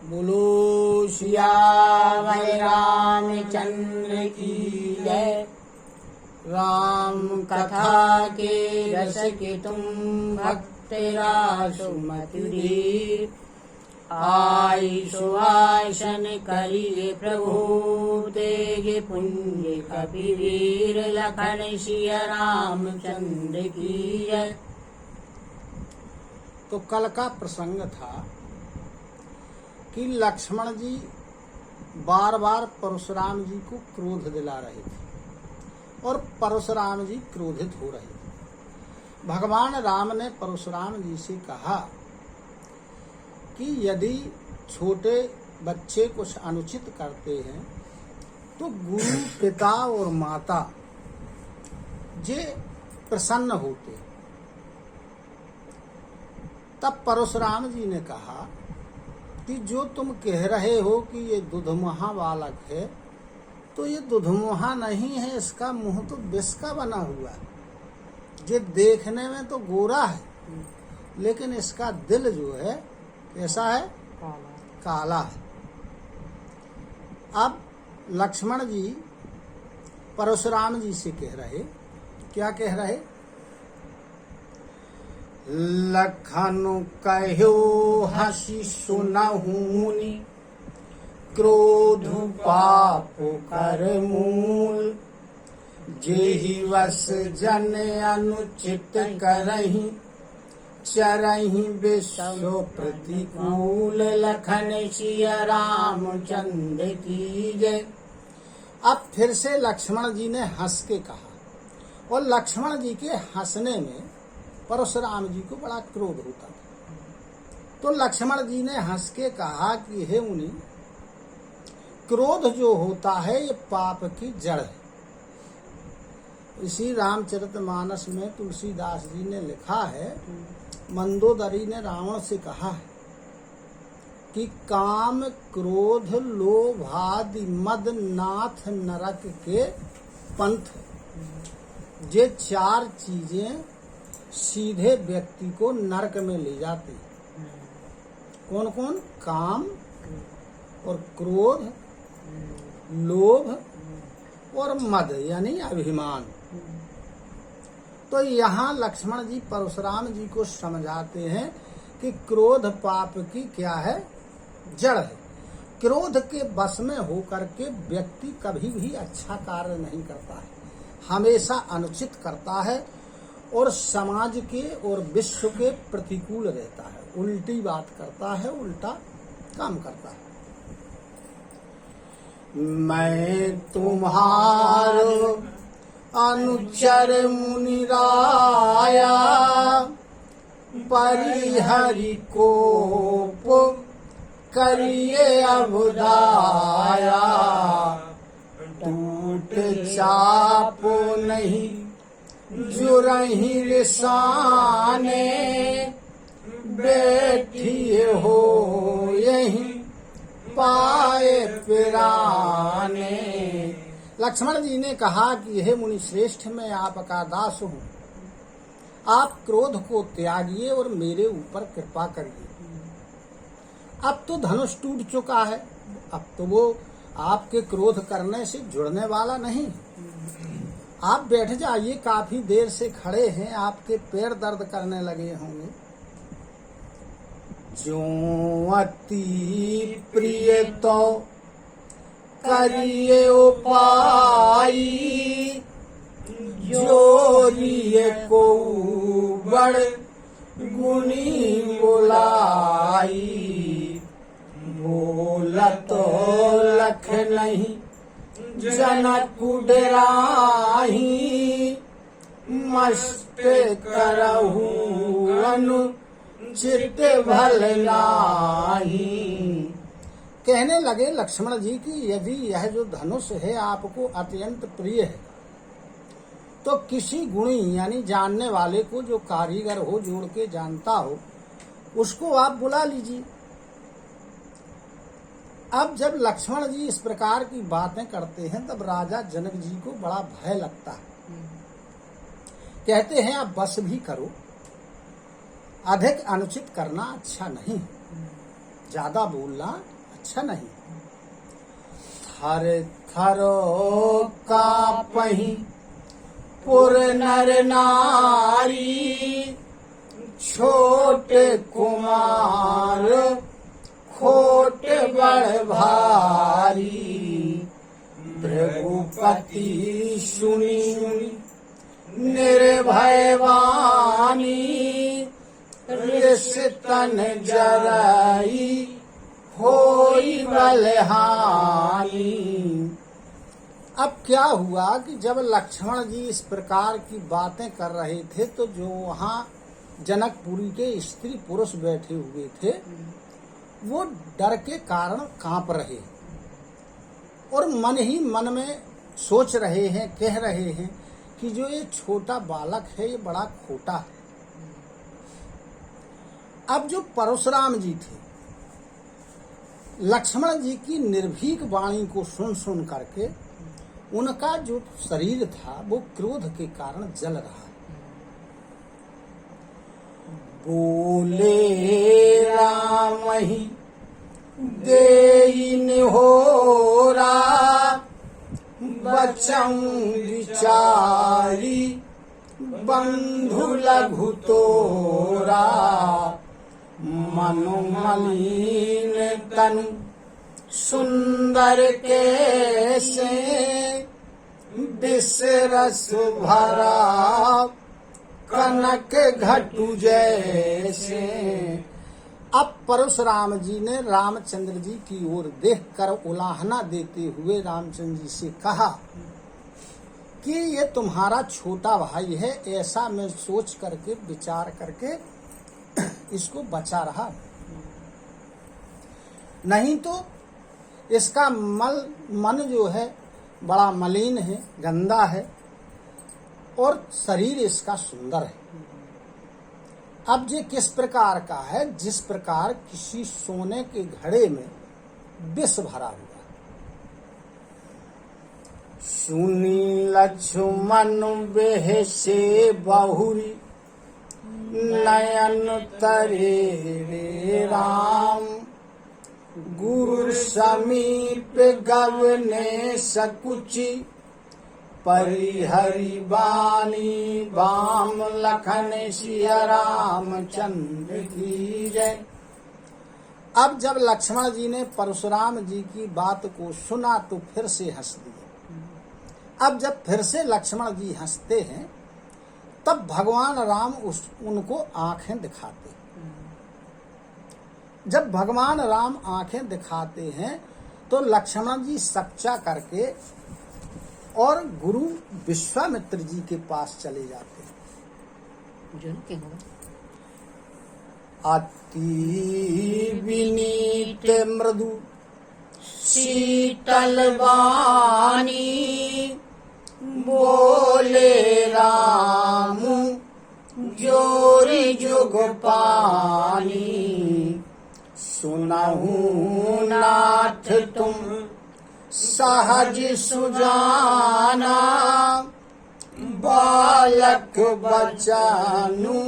बोलो सियावर रामचंद्र की जय। राम कथा के रस के तुम भक्त रासु मधुरीर। आई सुहासन करिए प्रभु तेज पुंज कपिवीर। लखन सिया रामचंद्र की जय। तो कल का प्रसंग था कि लक्ष्मण जी बार बार परशुराम जी को क्रोध दिला रहे थे और परशुराम जी क्रोधित हो रहे थे। भगवान राम ने परशुराम जी से कहा कि यदि छोटे बच्चे कुछ अनुचित करते हैं तो गुरु पिता और माता जे प्रसन्न होते। तब परशुराम जी ने कहा कि जो तुम कह रहे हो कि ये दुधमुहा बालक है, तो ये दुधमुहा नहीं है, इसका मुंह तो विष का बना हुआ है। ये देखने में तो गोरा है, लेकिन इसका दिल जो है कैसा है? काला है। अब लक्ष्मण जी परशुराम जी से कह रहे, क्या कह रहे? लखनु कहो हसी सुनहुनि, क्रोध पाप कर मूल। जेहि वस जन अनुचित करहि, चरहि विश्व प्रतिकूल। लखन सिया रामचंद्र की जय। अब फिर से लक्ष्मण जी ने हंस के कहा, और लक्ष्मण जी के हंसने में परशुराम जी को बड़ा क्रोध होता था। तो लक्ष्मण जी ने हंस के कहा कि हे मुनि, क्रोध जो होता है ये पाप की जड़ है। इसी रामचरितमानस में तुलसीदास जी ने लिखा है, मंदोदरी ने रावण से कहा है कि काम क्रोध लोभ आदि मद नाथ नरक के पंथ। ये चार चीजें सीधे व्यक्ति को नरक में ले जाती। कौन कौन? काम और क्रोध, लोभ और मद यानी अभिमान। तो यहाँ लक्ष्मण जी परशुराम जी को समझाते हैं कि क्रोध पाप की क्या है? जड़ है। क्रोध के वश में होकर के व्यक्ति कभी भी अच्छा कार्य नहीं करता है, हमेशा अनुचित करता है और समाज के और विश्व के प्रतिकूल रहता है, उल्टी बात करता है, उल्टा काम करता है। मैं तुम्हारो अनुचर मुनिराया, परिहरि कोप करिए अबुदाया। टूट चापो नहीं जुरहि रिसाने, बैठिए हो यहीं पाए पिराने। लक्ष्मण जी ने कहा कि हे मुनि श्रेष्ठ, मैं आपका दास हूँ, आप क्रोध को त्यागिए और मेरे ऊपर कृपा करिए। अब तो धनुष टूट चुका है, अब तो वो आपके क्रोध करने से जुड़ने वाला नहीं। आप बैठ जाइए, काफी देर से खड़े हैं, आपके पैर दर्द करने लगे होंगे। जो अति प्रिय तो करिए उपाय, जोरिए को बड़ गुनी बुलाई। बोलत लख नहीं जनक डराही, मस्त करहु अनुचित भल नाही। कहने लगे लक्ष्मण जी कि यदि यह जो धनुष है आपको अत्यंत प्रिय है, तो किसी गुणी यानी जानने वाले को, जो कारीगर हो, जोड़ के जानता हो, उसको आप बुला लीजिए। अब जब लक्ष्मण जी इस प्रकार की बातें करते हैं, तब राजा जनक जी को बड़ा भय लगता है। कहते हैं आप बस भी करो, अधिक अनुचित करना अच्छा नहीं। ज्यादा बोलना अच्छा नहीं। थर थर कापहि पुर नर नारी, छोट कुमार खोट बड़ भारी। भृगुपति सुनी निर्भय वाणी, ऋष तन जराई होई बलहानी। अब क्या हुआ कि जब लक्ष्मण जी इस प्रकार की बातें कर रहे थे तो जो वहाँ जनकपुरी के स्त्री पुरुष बैठे हुए थे वो डर के कारण कांप रहे और मन ही मन में सोच रहे हैं, कह रहे हैं कि जो ये छोटा बालक है ये बड़ा खोटा है। अब जो परशुराम जी थे, लक्ष्मण जी की निर्भीक वाणी को सुन सुन करके उनका जो शरीर था वो क्रोध के कारण जल रहा। बोले राम ही देई निहोरा, बचन विचारी बंधु लघु तोरा। मनु मलिन तनु सुंदर कैसे, बिसरस भरा कनक घटु जैसे। अब परशुराम जी ने रामचंद्र जी की ओर देखकर उलाहना देते हुए रामचंद्र जी से कहा कि ये तुम्हारा छोटा भाई है, ऐसा मैं सोच करके विचार करके इसको बचा रहा, नहीं तो इसका मन जो है बड़ा मलिन है, गंदा है और शरीर इसका सुंदर है। अब ये किस प्रकार का है, जिस प्रकार किसी सोने के घड़े में विष भरा हुआ। सुनी लक्ष्मण बेहसे बहुरी, नयन तरे रे राम। गुरु समीप गवने सकुचि, परिहरि बानी बाम लखन सिया रामचंद्र की जय। अब जब लक्ष्मण जी ने परशुराम जी की बात को सुना तो फिर से हंस दिए। अब जब फिर से लक्ष्मण जी हंसते हैं तब भगवान राम उनको आंखें दिखाते। जब भगवान राम आंखें दिखाते हैं तो लक्ष्मण जी सच्चा करके और गुरु विश्वामित्र जी के पास चले जाते हैं। अति विनीत मृदु शीतल वाणी, बोले राम जोरी जुग पानी। सुनहु नाथ तुम सहज सुजाना, बालक बचानु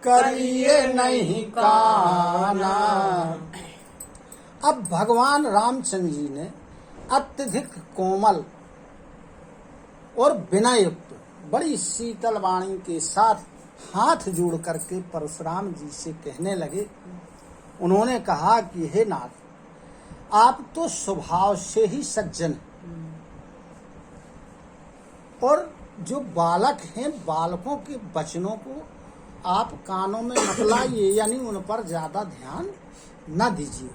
करिए नहीं काना। अब भगवान रामचंद्र जी ने अत्यधिक कोमल और विनययुक्त बड़ी शीतल वाणी के साथ हाथ जोड़ करके परशुराम जी से कहने लगे। उन्होंने कहा कि हे नाथ, आप तो स्वभाव से ही सज्जन हैं और जो बालक हैं, बालकों के वचनों को आप कानों में मत लाइए, यानी उन पर ज्यादा ध्यान न दीजिए।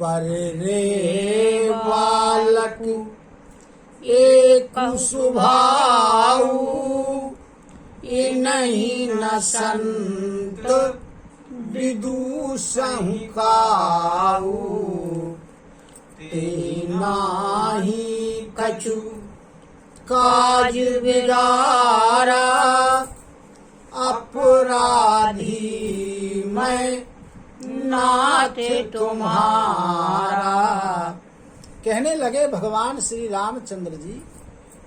बरे बालक एक स्वभाव, ये नहीं न संत विदूषहु काऊ। नाही कछु काज बिगारा, अपराधी मैं नाथ तुम्हारा। कहने लगे भगवान श्री रामचंद्र जी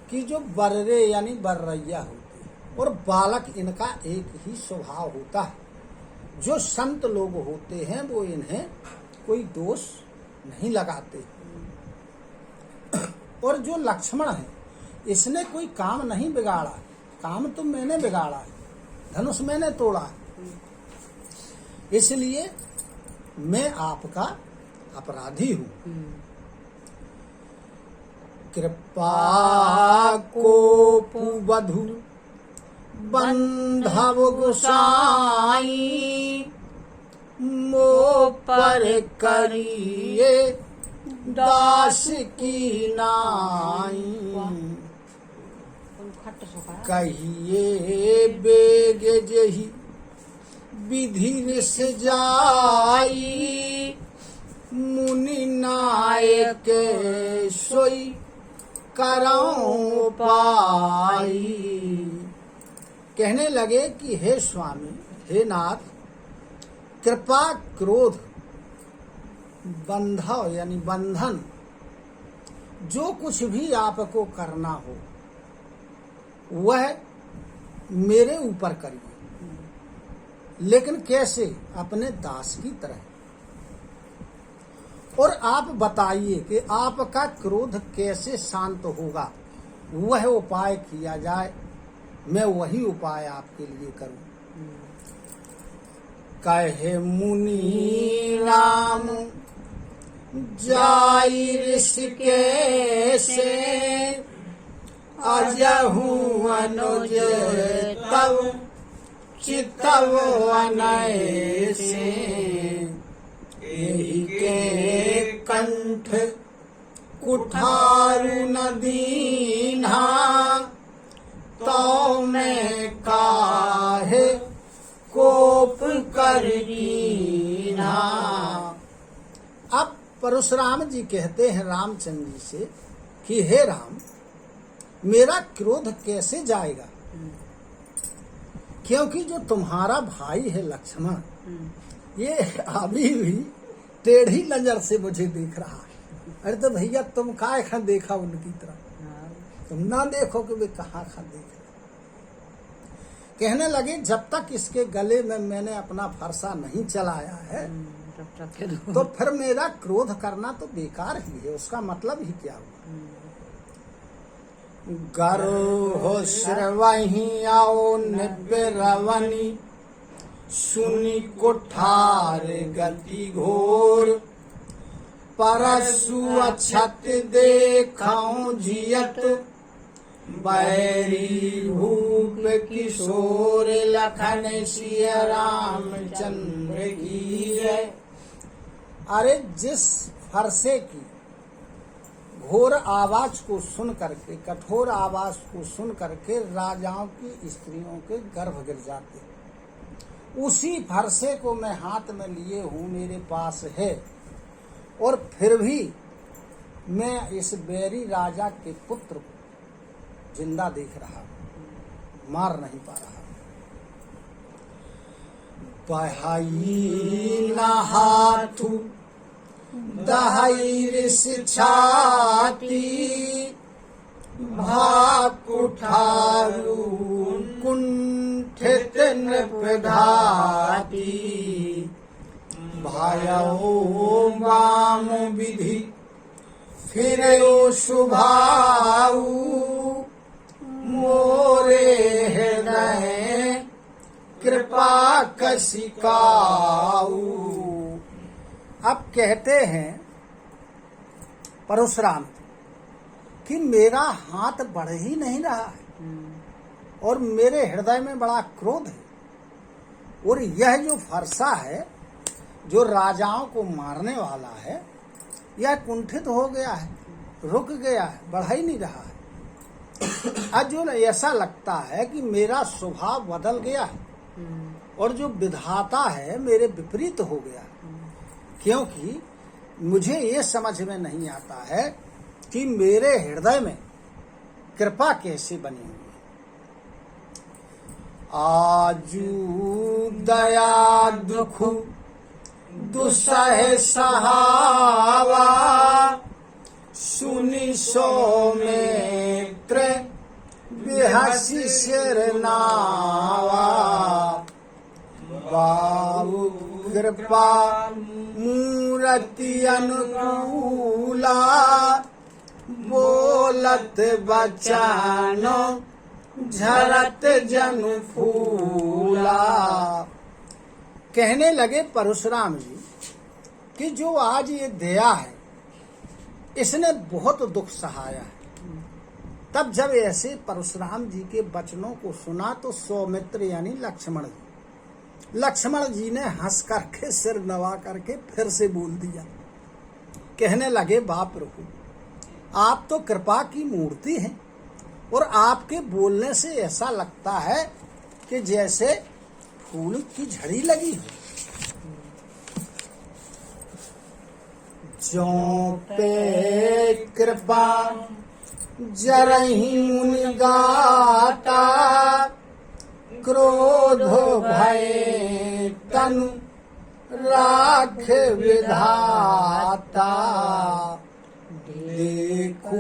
कि जो बर्रे यानी बर्रैया होते और बालक, इनका एक ही स्वभाव होता है। जो संत लोग होते हैं वो इन्हें कोई दोष नहीं लगाते। और जो लक्ष्मण है इसने कोई काम नहीं बिगाड़ा, काम तो मैंने बिगाड़ा है, धनुष मैंने तोड़ा है, इसलिए मैं आपका अपराधी हूं। कृपा को बधु बंधव गोसाई, मो पर करिए दास की नाई। कहिए बेग जही विधि रिस जाई, मुनि नायक सोई करऊं पाई। कहने लगे कि हे स्वामी, हे नाथ, कृपा क्रोध बंधव यानी बंधन जो कुछ भी आपको करना हो वह मेरे ऊपर करिए, लेकिन कैसे? अपने दास की तरह। और आप बताइए कि आपका क्रोध कैसे शांत होगा, वह उपाय किया जाए, मैं वही उपाय आपके लिए करूं। कहे मुनि राम जाई ऋषिकेश, अजहू अनुज तव चितव अनैसे। एहि के कंठ कुठारु न दीन्हा, तो मैं काहे कोप कर कीन्हा। अब परशुराम जी कहते हैं रामचंद्र जी से कि हे राम, मेरा क्रोध कैसे जाएगा, क्योंकि जो तुम्हारा भाई है लक्ष्मण, ये अभी भी टेढ़ी नजर से मुझे देख रहा है। अरे तो भैया तुम काय खा देखा उनकी तरफ, तुम ना देखो कि वे कहाँ खा देख रहे। कहने लगे जब तक इसके गले में मैंने अपना फरसा नहीं चलाया है तो फिर मेरा क्रोध करना तो बेकार ही है, उसका मतलब ही क्या हुआ। गर्व श्रवही आओ निबिरवनी, सुनी कुठार गति घोर, परसु अछत देखऊं जियत, बैरी भूप किशोर, लखन सिय रामचंद्र की जय। अरे जिस फरसे की घोर आवाज को सुन करके, कठोर आवाज को सुन करके राजाओं की स्त्रियों के गर्भ गिर जाते, उसी फरसे को मैं हाथ में लिए हूँ, मेरे पास है, और फिर भी मैं इस बैरी राजा के पुत्र को जिंदा देख रहा हूँ, मार नहीं पा रहा। बहाई न हाथू दहाई ऋष छाती, भा कुठारू कुंठित नृपधाती, भायो वाम विधि फिरो शुभाऊ, मोरे हृदय कृपा कसिकाऊ। अब कहते हैं परशुराम कि मेरा हाथ बढ़ ही नहीं रहा है और मेरे हृदय में बड़ा क्रोध है, और यह जो फरसा है जो राजाओं को मारने वाला है, यह कुंठित हो गया है, रुक गया है, बढ़ ही नहीं रहा है। आज जो ऐसा लगता है कि मेरा स्वभाव बदल गया है और जो विधाता है मेरे विपरीत हो गया है, क्योंकि मुझे ये समझ में नहीं आता है कि मेरे हृदय में कृपा कैसे बनी हुई है। आजू दया दुख दुसह सहावा, सुनि सौमित्र बिहसी सिर नावा, पाऊ कृपा मूर्ति अनुकूला, बोलत बचानो झरत जनु फूला। कहने लगे परशुराम जी कि जो आज ये दया है इसने बहुत दुख सहाया है। तब जब ऐसे परशुराम जी के वचनों को सुना तो सौमित्र यानी लक्ष्मण जी ने हंस करके सिर नवा करके फिर से बोल दिया। कहने लगे बाप प्रभु, आप तो कृपा की मूर्ति हैं और आपके बोलने से ऐसा लगता है कि जैसे फूल की झड़ी लगी हो। जो पे कृपा जरहि मुनि गाता, क्रोध भय तनु राख विधाता। देखू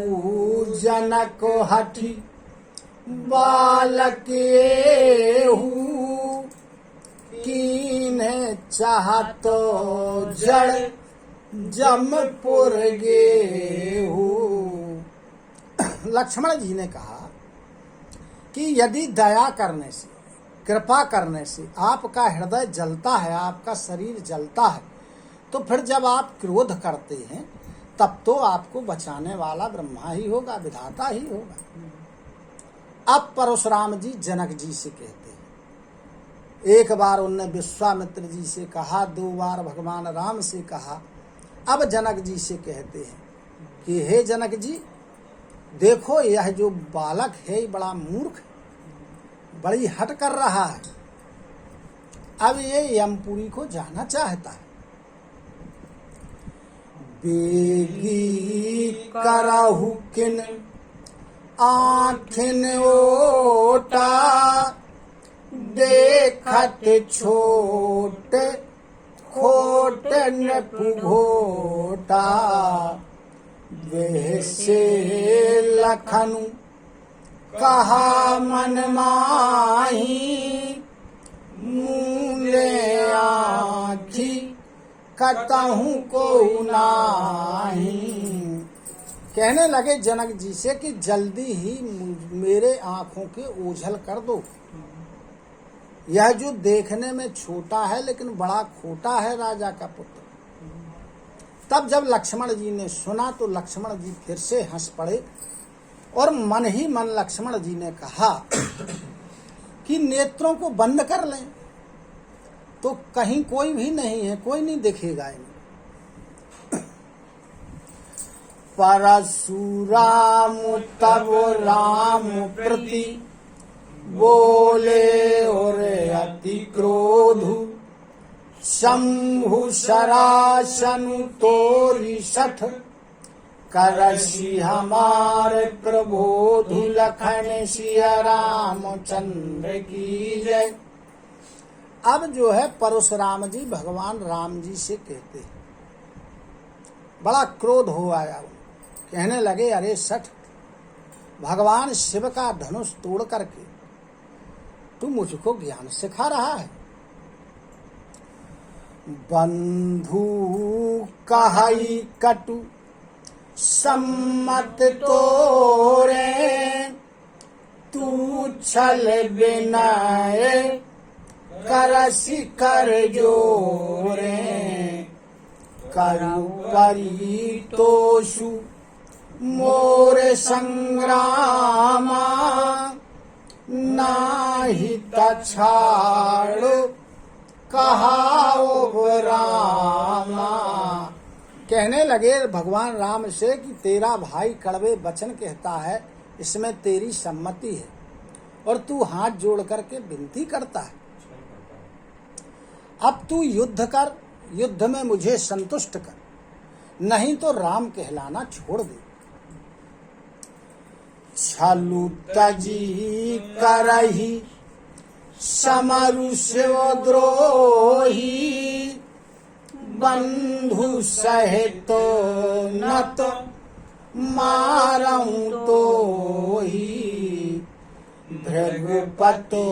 जनक हठि बालक एहू, कीन्हे चाहतो जड़ जमपुर गेहू। लक्ष्मण जी ने कहा कि यदि दया करने से, कृपा करने से आपका हृदय जलता है, आपका शरीर जलता है, तो फिर जब आप क्रोध करते हैं तब तो आपको बचाने वाला ब्रह्मा ही होगा, विधाता ही होगा। अब परशुराम जी जनक जी से कहते हैं, एक बार उनने विश्वामित्र जी से कहा, 2 बार भगवान राम से कहा, अब जनक जी से कहते हैं कि हे जनक जी, देखो यह जो बालक है बड़ा मूर्ख है, बड़ी हट कर रहा है। अब ये यमपुरी को जाना चाहता है। बेगी करहु किन आँखिन ओटा, देखत छोट खोट न पुघोटा। वैसे लखनु कहा मन माही, मूले आँखी कतहु को नाही। कहने लगे जनक जी से कि जल्दी ही मेरे आँखों के ओझल कर दो। यह जो देखने में छोटा है लेकिन बड़ा खोटा है, राजा का पुत्र। तब जब लक्ष्मण जी ने सुना तो लक्ष्मण जी फिर से हंस पड़े और मन ही मन लक्ष्मण जी ने कहा कि नेत्रों को बंद कर लें तो कहीं कोई भी नहीं है, कोई नहीं दिखेगा इन्हें। परशुराम तब राम प्रति बोले और अति क्रोधु, शंभु शरासनु तोरि सठ, करसी हमारे प्रबोधु, लखन सिया रामचंद्र की जय। अब जो है परशुराम जी भगवान राम जी से कहते हैं, बड़ा क्रोध हो आया। कहने लगे, अरे सठ, भगवान शिव का धनुष तोड़ करके तू मुझको ज्ञान सिखा रहा है। बंधु कहई कटु सम्मत तोरे, तू छल बिनय करसी कर जोरे। करु परितोषु मोर संग्रामा, नाही तछाड़ कहाओ रामा। कहने लगे भगवान राम से कि तेरा भाई कड़वे वचन कहता है, इसमें तेरी सम्मति है और तू हाथ जोड़ करके विनती करता है। अब तू युद्ध कर, युद्ध में मुझे संतुष्ट कर, नहीं तो राम कहलाना छोड़ दे। छलु तजी करही समरु शिवद्रोही, बंधु सहित नत मारऊं तो ही। भृगुपतो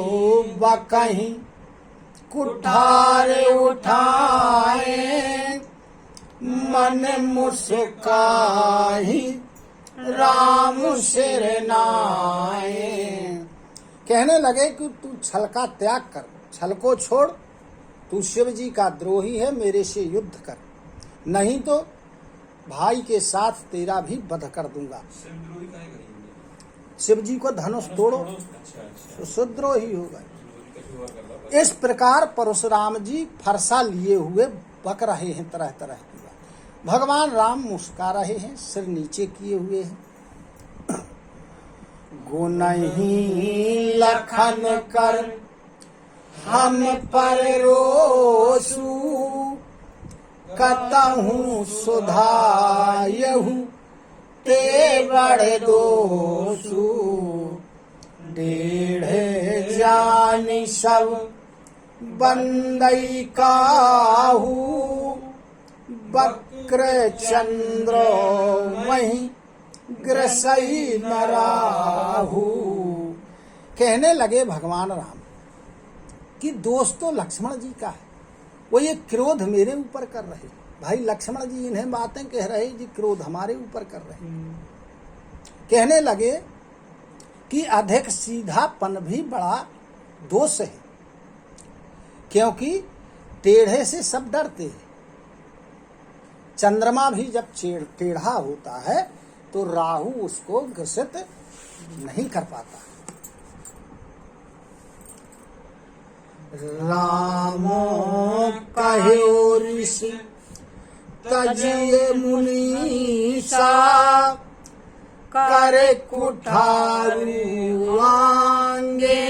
बकहीं कुठार उठाए मन मुस्काही राम सिर नाए। कहने लगे कि तू छल का त्याग कर, छल को छोड़, तू शिव जी का द्रोही है, मेरे से युद्ध कर, नहीं तो भाई के साथ तेरा भी वध कर दूंगा। शिव जी को धनुष तोड़ो तो सुद्रोही होगा। इस प्रकार परशुराम जी फरसा लिए हुए बक रहे हैं तरह तरह की बात। भगवान राम मुस्कुरा रहे हैं, सिर नीचे किए हुए हैं। गुनहि लखन कर हम पर रोसु, कतहु सुधायहु ते बड़ दोसु। डेढ़ जानि सब बंदई काहू, बक्र चंद्र वहीं ग्रसई नराहू। कहने लगे भगवान राम कि दोष तो लक्ष्मण जी का है, वो ये क्रोध मेरे ऊपर कर रहे। भाई लक्ष्मण जी इन्हें बातें कह रहे जी क्रोध हमारे ऊपर कर रहे। कहने लगे कि अधिक सीधापन भी बड़ा दोष है, क्योंकि टेढ़े से सब डरते हैं। चंद्रमा भी जब टेढ़ा होता है तो राहु उसको ग्रसित नहीं कर पाता। राम कहो ऋषि तजिए मुनीसा, करे कुठारू आंगे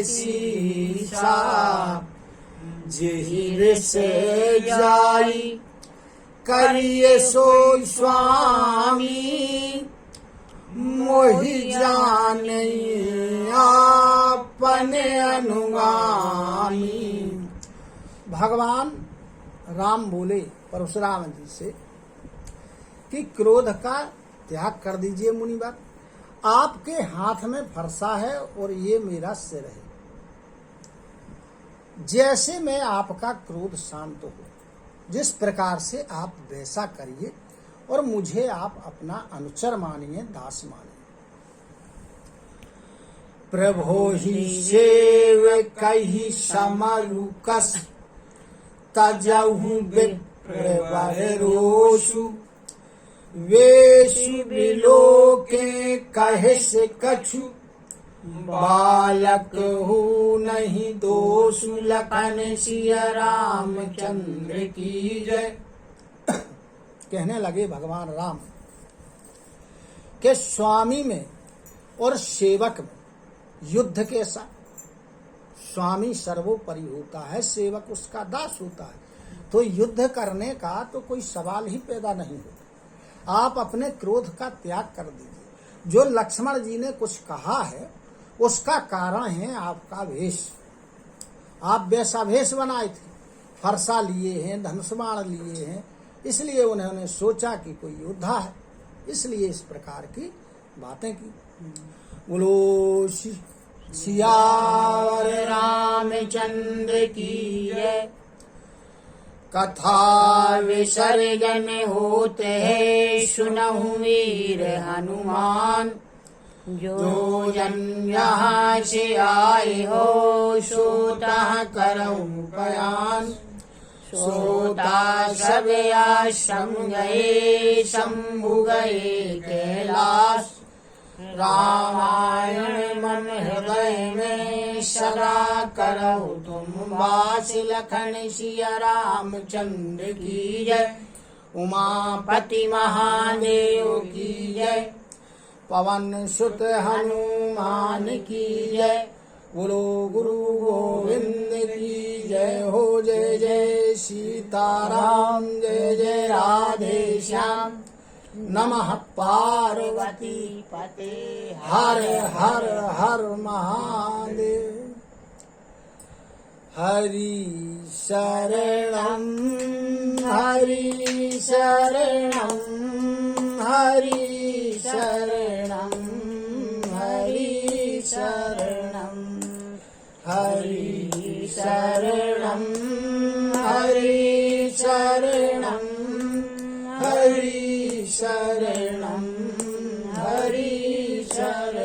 शीशा। जेहि से जाई करिए सो स्वामी, मोहि जाने अपने अनुगामी। भगवान राम बोले परशुराम जी से कि क्रोध का त्याग कर दीजिए मुनिवर, आपके हाथ में फरसा है और ये मेरा सिर है। जैसे में आपका क्रोध शांत हो, जिस प्रकार से आप वैसा करिए और मुझे आप अपना अनुचर मानिए, दास मानिए। प्रभो ही सेव कही समरुकस, तजहु विप्रवर रोषु। वेशु बिलोके कहिस कछु, बालक हूँ नहीं दोषु। लखन सिया रामचंद्र की जय। कहने लगे भगवान राम के स्वामी में और सेवक में युद्ध के साथ स्वामी सर्वोपरि होता है, सेवक उसका दास होता है, तो युद्ध करने का तो कोई सवाल ही पैदा नहीं होता। आप अपने क्रोध का त्याग कर दीजिए। जो लक्ष्मण जी ने कुछ कहा है उसका कारण है आपका वेश। आप वैसा वेश बनाए थे, फरसा लिए हैं, धनुष बाण लिए हैं, इसलिए उन्होंने सोचा कि कोई योद्धा है, इसलिए इस प्रकार की बातें की। बोलो सियावर रामचंद्र की जय। कथा विसर्जन होते है सुनहु वीर हनुमान। जो जन यहाँ से आए हो सोता करऊं बयान। सोता सब आश्रम गए शंभु गए कैलाश। रामायण मन हृदय में सदा करो तुम वास। लखन सिया रामचंद्र की जय। उमापति महादेव की जय। पवन सुत हनुमान की जय। बोलो गुरु गोविंद की जय हो। जय जय सीताराम, जय जय राधे श्याम। नमः पार्वती पते हर हर हर महादेव। हरि शरणं हरि शरणं हरि शरणं हरि शरणं हरि शरणं। शरणं हरि शरणं हरि शरणं